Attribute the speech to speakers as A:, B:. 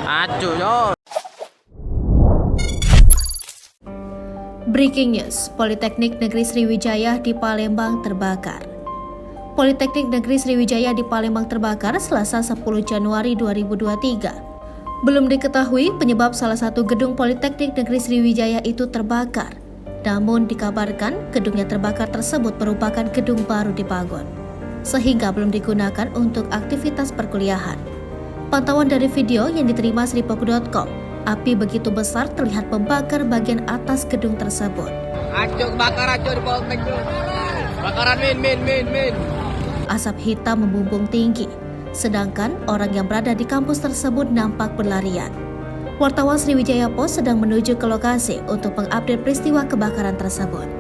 A: Acu yo.
B: Breaking news, Politeknik Negeri Sriwijaya di Palembang terbakar. Politeknik Negeri Sriwijaya di Palembang terbakar Selasa 10 Januari 2023. Belum diketahui penyebab salah satu gedung Politeknik Negeri Sriwijaya itu terbakar. Namun dikabarkan gedung yang terbakar tersebut merupakan gedung baru dibangun, sehingga belum digunakan untuk aktivitas perkuliahan. Pantauan dari video yang diterima sripoku.com, api begitu besar terlihat membakar bagian atas gedung tersebut.
A: Acu kebakar acu di Poltek tuh. Bakaran min.
B: Asap hitam membumbung tinggi, sedangkan orang yang berada di kampus tersebut nampak berlarian. Wartawan Sriwijaya Post sedang menuju ke lokasi untuk mengupdate peristiwa kebakaran tersebut.